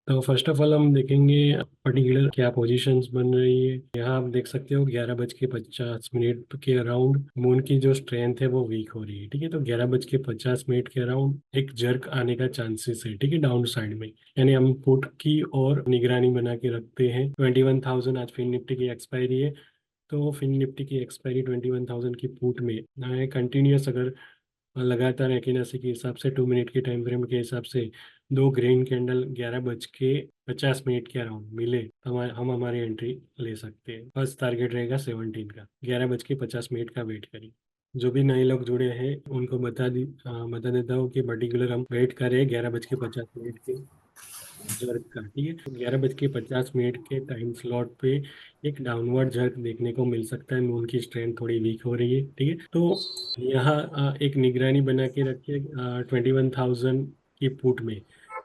तो first of all हम देखेंगे पर्टिकुलर क्या पोजीशंस बन रही है। यहाँ आप देख सकते हो 11:50 के अराउंड मून की जो स्ट्रेंथ है वो वीक हो रही है। ठीक है, तो 11:50 के अराउंड एक जर्क आने का चांसेस है। ठीक है, डाउन साइड में, यानी हम पुट की और निगरानी बना के रखते हैं। 21,000 आज फिन निफ्टी की एक्सपायरी है, तो फिन निफ्टी की एक्सपायरी 21,000 की पुट में कंटिन्यूस अगर लगातार एक्यूरेसी के हिसाब से 2 मिनट के टाइम फ्रेम के हिसाब से दो ग्रीन कैंडल 11:50 के अराउंड मिले तो हम हमारी एंट्री ले सकते हैं। फर्स्ट टारगेट रहेगा 17 का। 11:50 का वेट करिए। जो भी नए लोग जुड़े हैं उनको बता देता हूँ कि पर्टिकुलर हम वेट कर रहे हैं 11:50 के जर्क का। ठीक है, तो 11:50 के टाइम स्लॉट पे एक डाउनवर्ड जर्क देखने को मिल सकता है। मून की स्ट्रेंथ थोड़ी वीक हो रही है। ठीक है, तो यहाँ एक निगरानी बना के रखिए 21,000 की पुट में।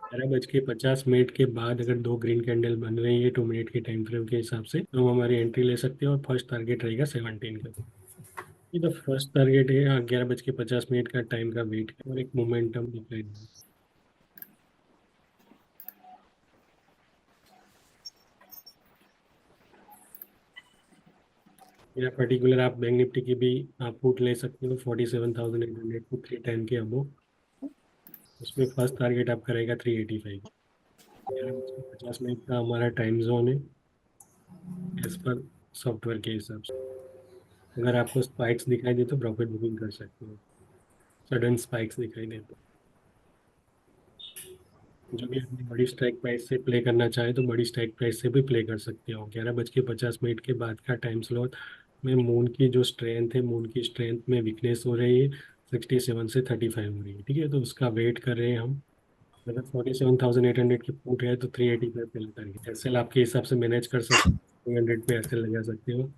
11:50 के बाद अगर दो ग्रीन कैंडल बन रही है 2 मिनट के टाइम फ्रेम के हिसाब से, तो हम हमारी एंट्री ले सकते हैं। और फर्स्ट टारगेट रहेगा 17 का। ये तो फर्स्ट टारगेट है 11:50 का टाइम का वेट और एक मोमेंटम दिखाई देगा। या पर्टिकुलर आप बैंक निफ्टी की भी आप पुट ले सकते हो 47,800 को 3 टाइम के अबो। उसमें फर्स्ट टारगेट आपका रहेगा 385। 11:50 का हमारा टाइम जोन है एज पर सॉफ्टवेयर के हिसाब से। अगर आपको स्पाइक्स दिखाई दे तो प्रॉफिट बुकिंग कर सकते हो। सडन स्पाइक्स दिखाई दे तो जो भी अपनी बड़ी स्ट्राइक प्राइस से प्ले करना चाहे तो बड़ी स्ट्राइक प्राइस से भी प्ले कर सकते हो। 11:50 के बाद का टाइम स्लॉट में मून की जो स्ट्रेंथ है, मून की स्ट्रेंथ में वीकनेस हो रही है। 67 से 35 हो रही है। ठीक है, तो उसका वेट कर रहे हैं हम। अगर 47,800 की पुट है तो 385 पे लगा है। एसएल आपके हिसाब से मैनेज कर सकते हो, 300 पे एसएल लगा सकते हो।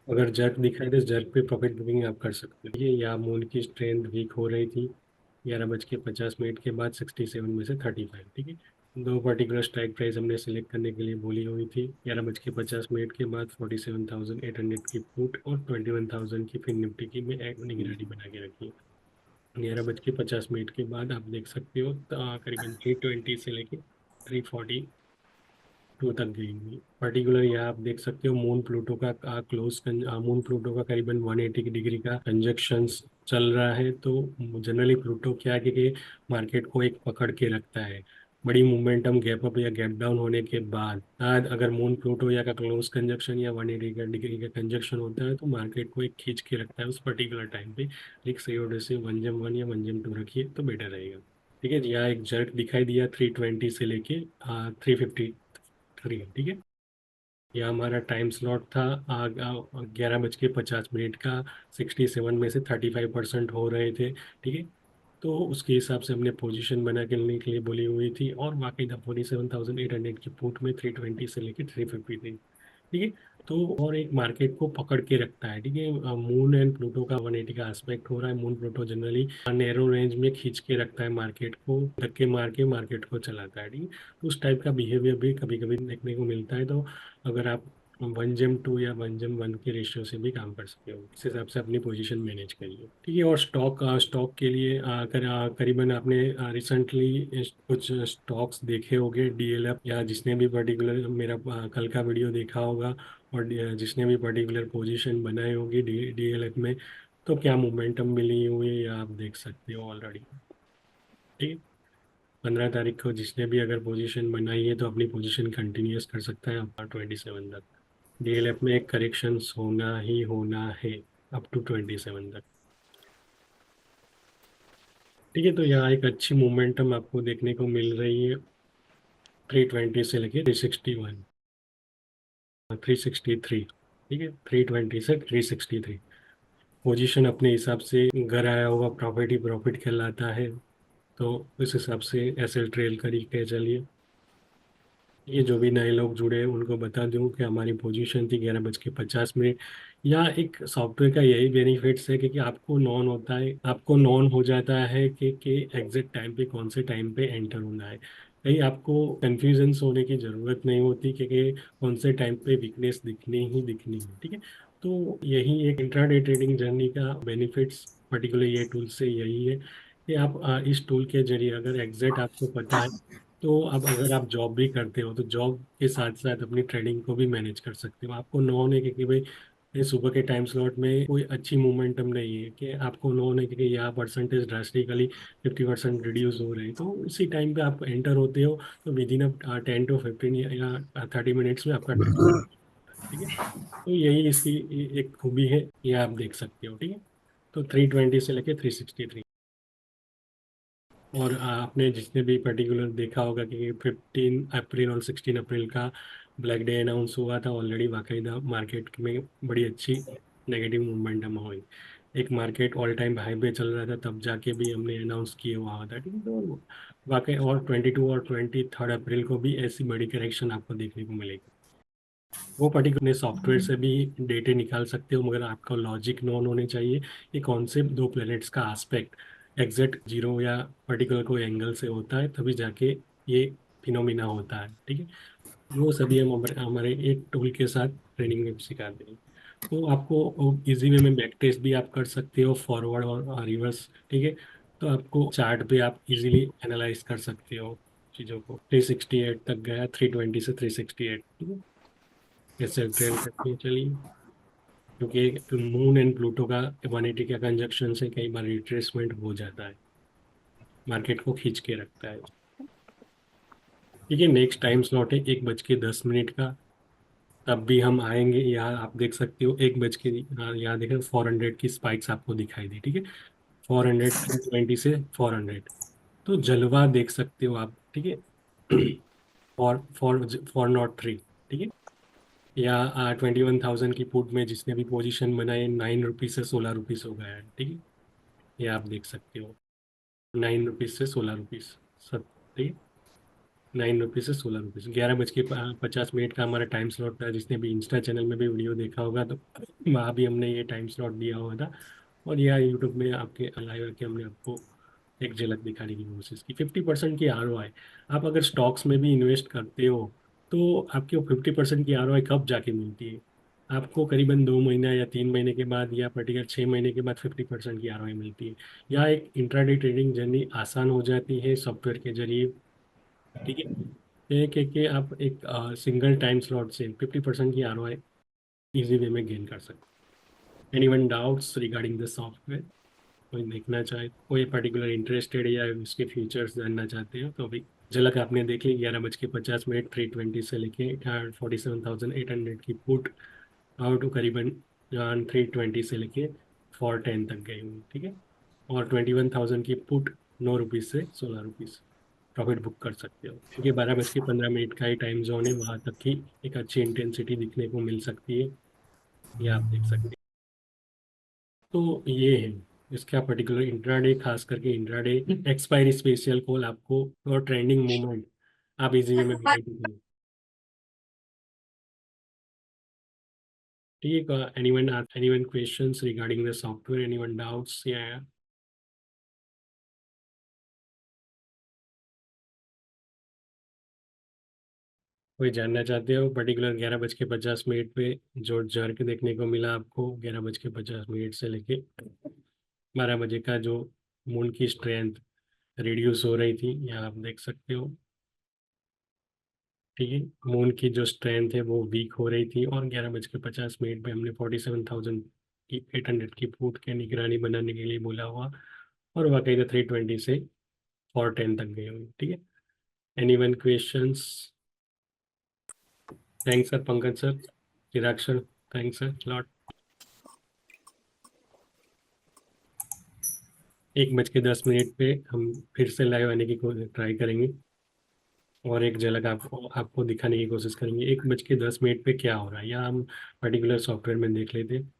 अगर जर्क दिखाई दे जर्क पे प्रॉफिट बुकिंग आप कर सकते हो। ये या मून की स्ट्रेंथ वीक हो रही थी 11:50 के बाद 67 में से 35। ठीक है, दो पर्टिकुलर स्ट्राइक प्राइस हमने सिलेक्ट करने के लिए बोली हुई थी। 11:50 के बाद 47,800 की पुट और 21,000 की फिन निफ्टी की में एक निगरानी बना के रखी है। 11:50 के बाद आप देख सकते हो करीबन 320 से लेके 342 तक गई हुई। पर्टिकुलर यहाँ आप देख सकते हो मून प्लूटो का मून प्लूटो का करीबन 180 डिग्री का कंजक्शन चल रहा है। तो जनरली प्लूटो क्या है कि मार्केट को एक पकड़ के रखता है। बड़ी मोमेंटम गैप अप या गैप डाउन होने के बाद आज अगर मून प्लूटो या का क्लोज कंजक्शन या 180 का डिग्री का कंजक्शन होता है तो मार्केट को एक खींच के रखता है उस पर्टिकुलर टाइम पे। एक सही ऑर्डर से 1 या 1 रखिए तो बेटर रहेगा। ठीक है, यहाँ एक जर्क दिखाई दिया 320 से लेके 353। ठीक है, यह हमारा टाइम स्लॉट था 11:50 का। 67 में से 35% हो रहे थे। ठीक है, तो उसके हिसाब से हमने पोजीशन बना के लेने के लिए बोली हुई थी और वाकई था 47,800 की पुट में 320 से लेके 350 थी। ठीक है, तो और एक मार्केट को पकड़ के रखता है। ठीक है, मून एंड प्लूटो का 180 का एस्पेक्ट हो रहा है। Moon Pluto generally narrow range में खींच के रखता है मार्केट को, धक्के मार के मार्केट को चलाता है। ठीक है, तो उस टाइप का बिहेवियर भी कभी कभी देखने को मिलता है। तो अगर आप 1:2 या 1:1 के रेशियो से भी काम कर सकते हो, इस हिसाब से अपनी पोजीशन मैनेज करिए। ठीक है, और स्टॉक के लिए करीबन आपने रिसेंटली कुछ स्टॉक्स देखे होंगे डीएलएफ, या जिसने भी पर्टिकुलर मेरा कल का वीडियो देखा होगा और जिसने भी पर्टिकुलर पोजीशन बनाई होगी डीएलएफ में, तो क्या मोमेंटम मिली हुई है या आप देख सकते हो ऑलरेडी। ठीक है, 15 तारीख को जिसने भी अगर पोजीशन बनाई है तो अपनी पोजीशन कंटिन्यूस कर सकता है अपना 27 तक। डीएलएफ में एक करेक्शन होना ही होना है अप टू 27 तक। ठीक है, तो यहाँ एक अच्छी मोमेंटम आपको देखने को मिल रही है 320 से लेके 361। 363, ठीक है, 320 से 363। पोजीशन अपने हिसाब से घर आया हुआ प्रॉफिट ही प्रॉफिट कहलाता है, तो उस हिसाब से एसएल ट्रेल करके चलिए। ये जो भी नए लोग जुड़े हैं उनको बता दूं कि हमारी पोजीशन थी 11:50। या एक सॉफ्टवेयर का यही बेनिफिट्स है कि आपको नॉन होता है, आपको नॉन हो जाता है कि एग्जैक्ट टाइम पे कौन से टाइम पे एंटर होना है। कहीं आपको कन्फ्यूजन होने की ज़रूरत नहीं होती कि कौन से टाइम पे वीकनेस दिखनी ही दिखनी है, ठीक है। तो यही एक इंट्राडे ट्रेडिंग जर्नी का बेनिफिट्स पर्टिकुलर ये टूल से यही है कि आप इस टूल के जरिए अगर एग्जैक्ट आपको पता है, तो अब अगर आप जॉब भी करते हो तो जॉब के साथ साथ अपनी ट्रेडिंग को भी मैनेज कर सकते हो। आपको नॉन है कि भाई ये सुबह के टाइम स्लॉट में कोई अच्छी मोमेंटम नहीं है, कि आपको नॉन है कि यहाँ परसेंटेज ड्रास्टिकली 50% रिड्यूस हो रहे हैं, तो इसी टाइम पे आप एंटर होते हो तो विद इन 10 to 15 या 30 मिनट्स में आपका टाइम स्लॉट, ठीक है। तो यही इसकी एक खूबी है, ये आप देख सकते हो, ठीक है। तो 320 से लेके 363। और आपने जिसने भी पर्टिकुलर देखा होगा कि 15 अप्रैल और 16 अप्रैल का ब्लैक डे अनाउंस हुआ था ऑलरेडी, बाकायदा मार्केट में बड़ी अच्छी नेगेटिव मोमेंटम हुई। एक मार्केट ऑल टाइम हाई पे चल रहा था, तब जाके भी हमने अनाउंस किया हुआ था, ठीक है। तो वाकई और 22 और 23 अप्रैल को भी ऐसी बड़ी करेक्शन आपको देखने को मिलेगी। वो पर्टिकुलर सॉफ्टवेयर से भी डेटे निकाल सकते हो, मगर आपका लॉजिक नॉन होने चाहिए कि कौन से दो प्लैनेट्स का एस्पेक्ट एग्जैक्ट जीरो या पर्टिकुलर कोई एंगल से होता है, तभी जाके ये फिनोमिना होता है, ठीक है। वो सभी हम हमारे एक टूल के साथ ट्रेनिंग में सिखाते हैं। तो आपको इजी वे में बैक टेस्ट भी आप कर सकते हो, फॉरवर्ड और रिवर्स, ठीक है। तो आपको चार्ट पे आप इजीली एनालाइज कर सकते हो चीज़ों को। 368 तक गया, 320 से 368, ठीक है। ऐसे ट्रेल करके चलिए, क्योंकि मून एंड प्लूटो का 180 का कंजक्शन से कई बार रिट्रेसमेंट हो जाता है, मार्केट को खींच के रखता है। ठीक है, नेक्स्ट टाइम स्लॉट है 1:10 का। तब भी हम आएंगे, यहाँ आप देख सकते हो 1 बज के, यहाँ देखें 400 की स्पाइक्स आपको दिखाई दी, ठीक है। 400, 320 से 400, तो जलवा देख सकते हो आप, ठीक है। फॉर 403, ठीक है। या 21,000 की पुट में जिसने भी पोजीशन बनाए, 9 रुपीज़ से 16 रुपीज़ हो गया है, ठीक है। ये आप देख सकते हो, 9 रुपीज़ से 16 रुपीज़, सब, ठीक है। 9 रुपीज़ से 16 रुपीज़। 11:50 का हमारा टाइम स्लॉट था। जिसने भी इंस्टा चैनल में भी वीडियो देखा होगा तो वहाँ भी हमने ये टाइम स्लॉट दिया हुआ था, और यह यूट्यूब में आपके लाइव आके हमने आपको एक झलक दिखाने की कोशिश की। 50% की ROI, आप अगर स्टॉक्स में भी इन्वेस्ट करते हो तो आपकी 50% की ROI कब जाके मिलती है? आपको करीबन 2 महीना या 3 महीने के बाद या पर्टिकुलर 6 महीने के बाद 50% की ROI मिलती है। या एक इंट्राडे ट्रेडिंग जर्नी आसान हो जाती है सॉफ्टवेयर के जरिए, ठीक है। एक आप एक सिंगल टाइम स्लॉट से 50% की ROI इजी वे में गेन कर सकते हैं। Any one doubts regarding the software? कोई देखना चाहे, कोई पर्टिकुलर इंटरेस्टेड या उसके फीचर्स जानना चाहते हो तो अभी झलक आपने देख ली। 11:50, 320 से लेके 47,800 की पुट आउट करीबन 320 से लेके 410 तक गई हुई, ठीक है। और 21,000 की पुट 9 रुपीज़ से 16 रुपीज़ प्रॉफिट बुक कर सकते हो, क्योंकि 12:15 का ही टाइम जोन है, वहाँ तक की एक अच्छी इंटेंसिटी दिखने को मिल सकती है, ये आप देख सकते हैं। तो ये है इसका पर्टिकुलर इंट्राडे, खास करके इंट्राडे एक्सपायरी स्पेशल कॉल आपको और ट्रेंडिंग मूवमेंट आप इजी वे में गाइड करें, ठीक है। Anyone questions regarding the software, anyone doubts? या कोई जानना चाहते हो पर्टिकुलर 11:50 पे जो जर्क देखने को मिला आपको 11:50 से लेके 12 बजे का, जो मून की स्ट्रेंथ रिड्यूस हो रही थी, यहाँ आप देख सकते हो, ठीक है। मून की जो स्ट्रेंथ है वो वीक हो रही थी, और 11:50 पे हमने 47,800 की फुट के निगरानी बनाने के लिए बोला हुआ, और वाकई 320 से 410 तक गई हुई, ठीक है। Any one questions? Thanks sir, Pankaj sir, Chirag sir, thanks sir lot. 1:10 पे हम फिर से लाइव आने की ट्राई करेंगे। और एक झलक आपको दिखाने की कोशिश करेंगे 1:10 पे क्या हो रहा है, या हम पर्टिकुलर सॉफ्टवेयर में देख लेते हैं।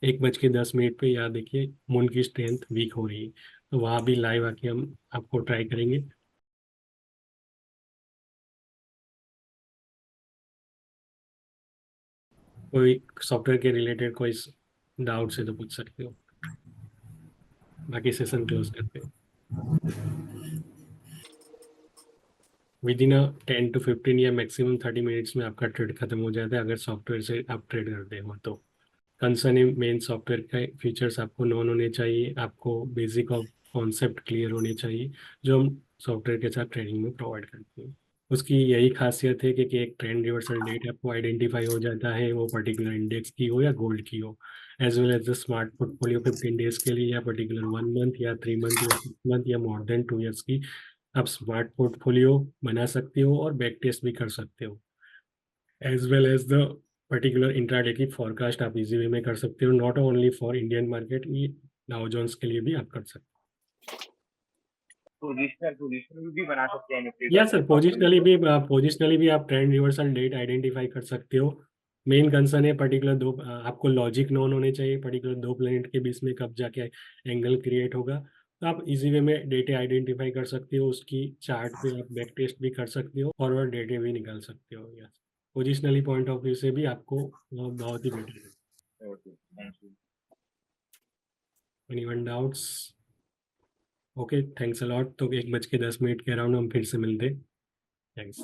1:10 पे यहाँ देखिए मून की स्ट्रेंथ वीक हो रही है, तो वहाँ भी लाइव आके हम आपको ट्राई करेंगे। कोई सॉफ्टवेयर के रिलेटेड कोई डाउट से तो पूछ सकते हो, बाकी सेशन क्लोज करते हो। विद इन 10 to 15 या मैक्सिमम 30 मिनट्स में आपका ट्रेड खत्म हो जाता है, अगर सॉफ्टवेयर से आप ट्रेड करते हो तो। कंसर्न है मेन सॉफ्टवेयर का फीचर्स आपको नॉन होने चाहिए, आपको बेसिक ऑफ कॉन्सेप्ट क्लियर होने चाहिए, जो हम सॉफ्टवेयर के साथ ट्रेनिंग में प्रोवाइड करते हैं। उसकी यही खासियत है कि एक ट्रेंड रिवर्सल डेट आपको आइडेंटिफाई हो जाता है, वो पर्टिकुलर इंडेक्स की हो या गोल्ड की हो, as well as the smart portfolio 15 days के लिए, या पर्टिकुलर 1 मंथ या 3 मंथ या 6 मंथ या मोर देन 2 ईयर्स की आप स्मार्ट पोर्टफोलियो बना सकते हो और बैक टेस्ट भी कर सकते हो, as well as the particular intraday की फॉरकास्ट आप इजी वे में कर सकते हो, not only for Indian market, ये डाउ जोन्स के लिए भी आप कर सकते हो। पोजिशनल पोजिशनल भी बना सकते हैं निफ्टी या का सर अपने portfolio को। पोजिशनली भी आप ट्रेंड रिवर्सल डेट आइडेंटिफाई कर सकते हो। मेन कंसर्न है पर्टिकुलर दो आपको लॉजिक नॉन होने चाहिए, पर्टिकुलर दो प्लेनेट के बीच में कब जाके एंगल क्रिएट होगा, तो आप इजी वे में डेटे आइडेंटिफाई कर सकते हो, उसकी चार्ट पे आप बैक टेस्ट भी कर सकते हो, फॉरवर्ड डेटे भी निकाल सकते हो। या पोजिशनली पॉइंट ऑफ व्यू से भी आपको बहुत ही बेटर है। Okay, thank you. Anyone doubts? Okay, thanks a lot. तो 1:10 के अराउंड हम फिर से मिलते हैं। थैंक्स।